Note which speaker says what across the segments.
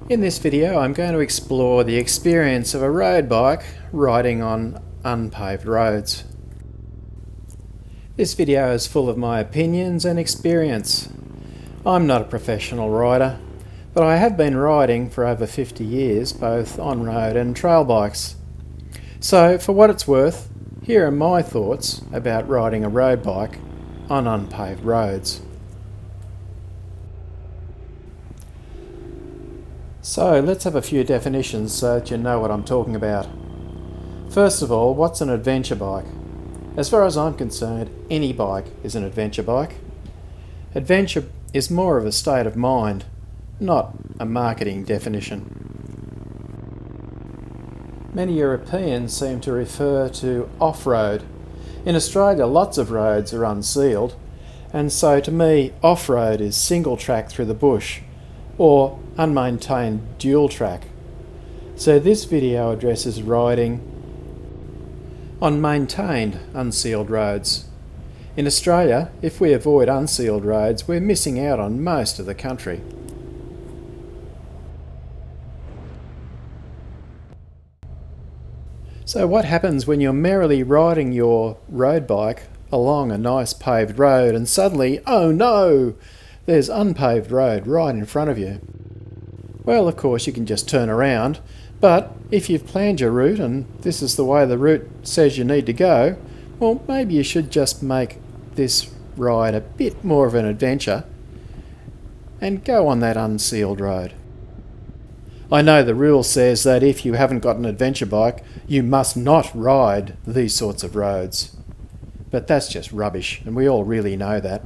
Speaker 1: In this video I'm going to explore the experience of a road bike riding on unpaved roads. This video is full of my opinions and experience. I'm not a professional rider, but I have been riding for over 50 years, both on-road and trail bikes. So for what it's worth, here are my thoughts about riding a road bike on unpaved roads. So let's have a few definitions so that you know what I'm talking about. First of all, what's an adventure bike? As far as I'm concerned, any bike is an adventure bike. Adventure is more of a state of mind, not a marketing definition. Many Europeans seem to refer to off-road. In Australia, lots of roads are unsealed, and so to me, off-road is single track through the bush, or unmaintained dual track. So this video addresses riding on maintained unsealed roads. In Australia, if we avoid unsealed roads, we're missing out on most of the country. So what happens when you're merrily riding your road bike along a nice paved road and suddenly, oh no, there's unpaved road right in front of you? Well, of course you can just turn around, but if you've planned your route and this is the way the route says you need to go, well, maybe you should just make this ride a bit more of an adventure and go on that unsealed road. I know the rule says that if you haven't got an adventure bike, you must not ride these sorts of roads. But that's just rubbish, and we all really know that.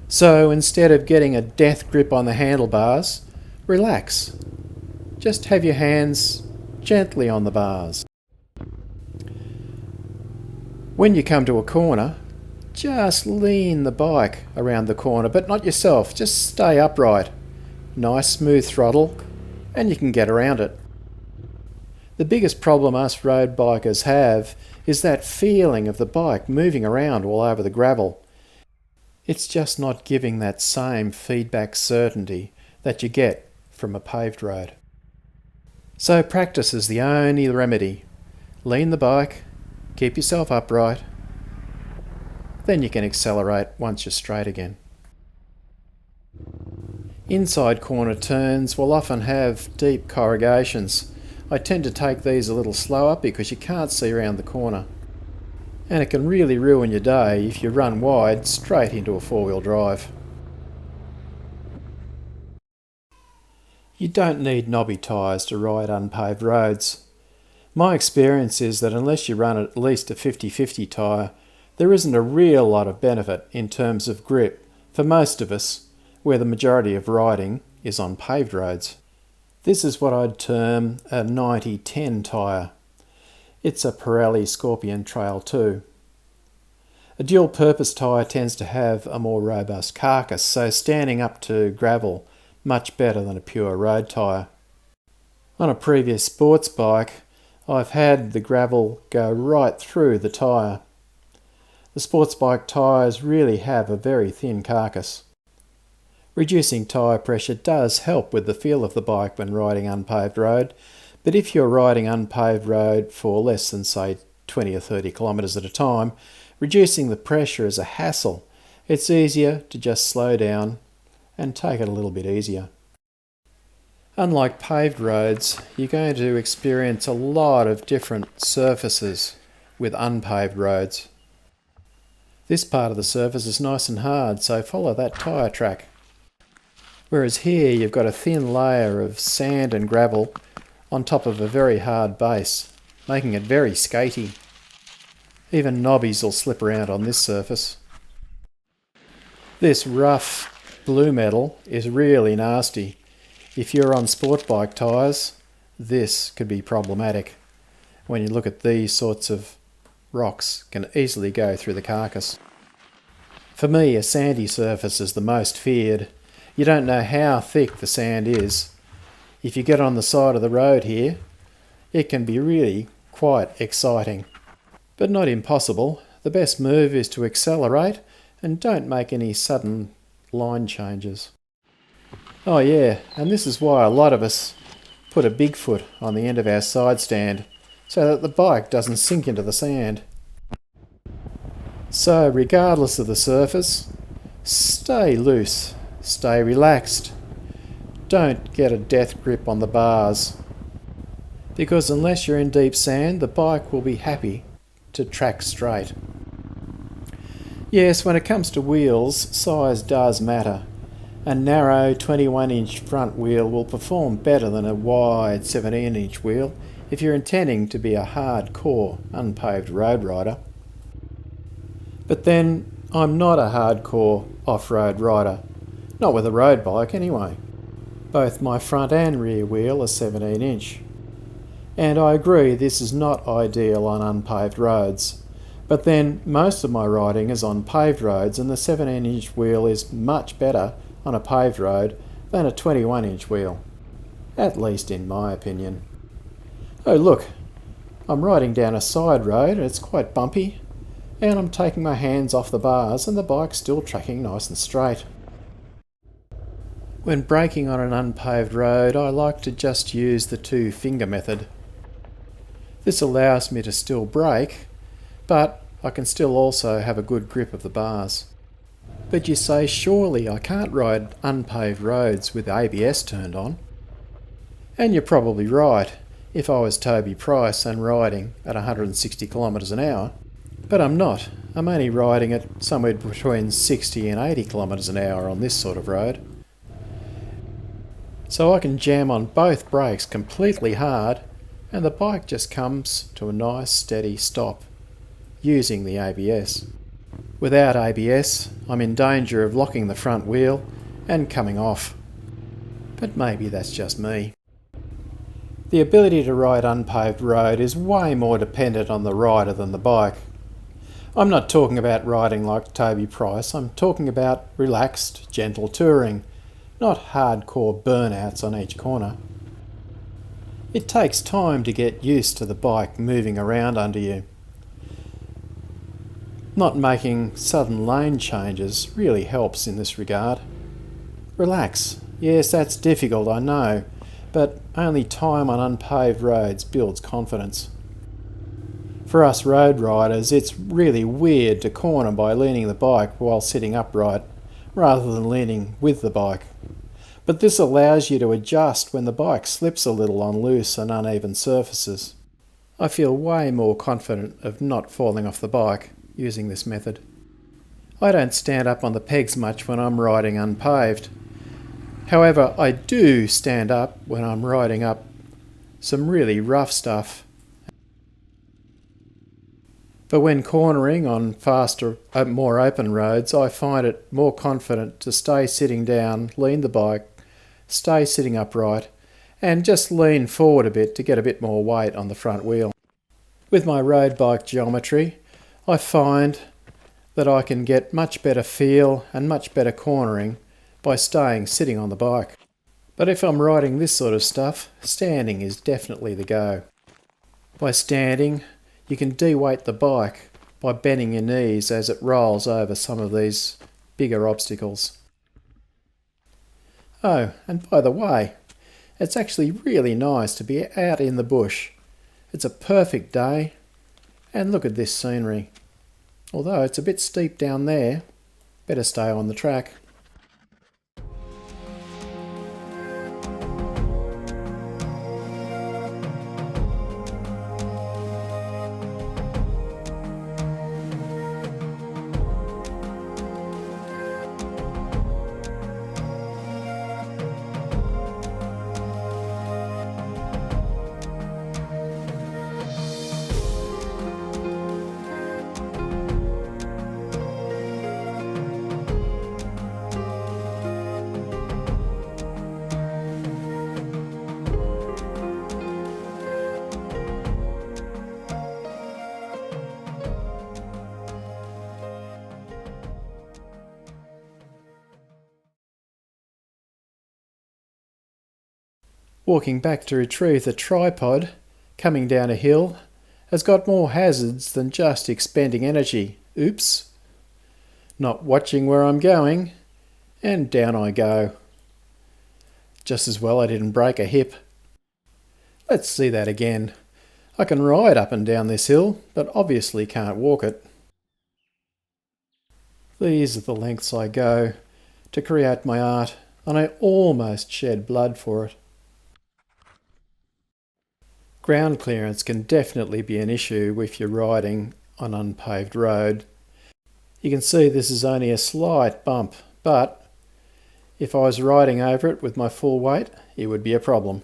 Speaker 1: So instead of getting a death grip on the handlebars, relax. Just have your hands gently on the bars. When you come to a corner, just lean the bike around the corner, but not yourself, just stay upright. Nice smooth throttle, and you can get around it. The biggest problem us road bikers have is that feeling of the bike moving around all over the gravel. It's just not giving that same feedback certainty that you get from a paved road. So practice is the only remedy. Lean the bike, keep yourself upright, then you can accelerate once you're straight again. Inside corner turns will often have deep corrugations. I tend to take these a little slower because you can't see around the corner. And it can really ruin your day if you run wide straight into a four-wheel drive. You don't need knobby tyres to ride unpaved roads. My experience is that unless you run at least a 50-50 tyre, there isn't a real lot of benefit in terms of grip for most of us, where the majority of riding is on paved roads. This is what I'd term a 90-10 tyre. It's a Pirelli Scorpion Trail 2. A dual-purpose tyre tends to have a more robust carcass, so standing up to gravel much better than a pure road tyre. On a previous sports bike, I've had the gravel go right through the tyre. The sports bike tyres really have a very thin carcass. Reducing tyre pressure does help with the feel of the bike when riding unpaved road, but if you're riding unpaved road for less than, say, 20 or 30 kilometres at a time, reducing the pressure is a hassle. It's easier to just slow down and take it a little bit easier. Unlike paved roads, you're going to experience a lot of different surfaces with unpaved roads. This part of the surface is nice and hard, so follow that tyre track. Whereas here you've got a thin layer of sand and gravel on top of a very hard base, making it very skatey. Even knobbies will slip around on this surface. This rough blue metal is really nasty. If you're on sport bike tyres, this could be problematic. When you look at these sorts of rocks, can easily go through the carcass. For me, a sandy surface is the most feared. You don't know how thick the sand is. If you get on the side of the road here, it can be really quite exciting. But not impossible. The best move is to accelerate and don't make any sudden line changes. Oh yeah, and this is why a lot of us put a Bigfoot on the end of our side stand so that the bike doesn't sink into the sand. So regardless of the surface, stay loose, stay relaxed. Don't get a death grip on the bars, because unless you're in deep sand, the bike will be happy to track straight. Yes, when it comes to wheels, size does matter. A narrow 21-inch front wheel will perform better than a wide 17-inch wheel if you're intending to be a hardcore, unpaved road rider. But then, I'm not a hardcore off-road rider. Not with a road bike anyway. Both my front and rear wheel are 17-inch. And I agree this is not ideal on unpaved roads. But then, most of my riding is on paved roads, and the 17-inch wheel is much better on a paved road than a 21-inch wheel. At least in my opinion. Oh look, I'm riding down a side road and it's quite bumpy, and I'm taking my hands off the bars and the bike's still tracking nice and straight. When braking on an unpaved road, I like to just use the 2-finger method. This allows me to still brake, but I can still also have a good grip of the bars. But you say, surely I can't ride unpaved roads with ABS turned on? And you're probably right, if I was Toby Price and riding at 160 kilometres an hour. But I'm not. I'm only riding at somewhere between 60 and 80 kilometres an hour on this sort of road. So I can jam on both brakes completely hard and the bike just comes to a nice steady stop, using the ABS. Without ABS, I'm in danger of locking the front wheel and coming off. But maybe that's just me. The ability to ride unpaved road is way more dependent on the rider than the bike. I'm not talking about riding like Toby Price, I'm talking about relaxed, gentle touring, not hardcore burnouts on each corner. It takes time to get used to the bike moving around under you. Not making sudden lane changes really helps in this regard. Relax. Yes, that's difficult, I know, but only time on unpaved roads builds confidence. For us road riders, it's really weird to corner by leaning the bike while sitting upright, rather than leaning with the bike. But this allows you to adjust when the bike slips a little on loose and uneven surfaces. I feel way more confident of not falling off the bike using this method. I don't stand up on the pegs much when I'm riding unpaved. However, I do stand up when I'm riding up some really rough stuff. But when cornering on faster, more open roads, I find it more confident to stay sitting down, lean the bike, stay sitting upright, and just lean forward a bit to get a bit more weight on the front wheel. With my road bike geometry, I find that I can get much better feel and much better cornering by staying sitting on the bike. But if I'm riding this sort of stuff, standing is definitely the go. By standing, you can de-weight the bike by bending your knees as it rolls over some of these bigger obstacles. Oh, and by the way, it's actually really nice to be out in the bush. It's a perfect day, and look at this scenery. Although it's a bit steep down there, better stay on the track. Walking back to retrieve the tripod, coming down a hill, has got more hazards than just expending energy. Oops. Not watching where I'm going, and down I go. Just as well I didn't break a hip. Let's see that again. I can ride up and down this hill, but obviously can't walk it. These are the lengths I go to create my art, and I almost shed blood for it. Ground clearance can definitely be an issue if you're riding on unpaved road. You can see this is only a slight bump, but if I was riding over it with my full weight, it would be a problem.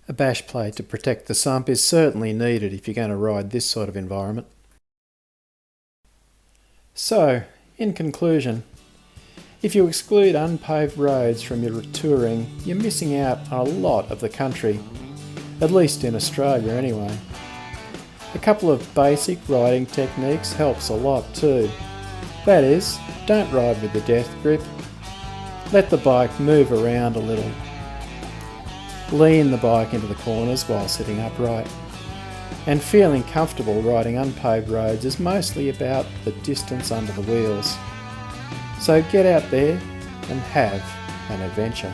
Speaker 1: A bash plate to protect the sump is certainly needed if you're going to ride this sort of environment. So, in conclusion, if you exclude unpaved roads from your touring, you're missing out on a lot of the country, at least in Australia anyway. A couple of basic riding techniques helps a lot too. That is, don't ride with the death grip. Let the bike move around a little. Lean the bike into the corners while sitting upright. And feeling comfortable riding unpaved roads is mostly about the distance under the wheels. So get out there and have an adventure.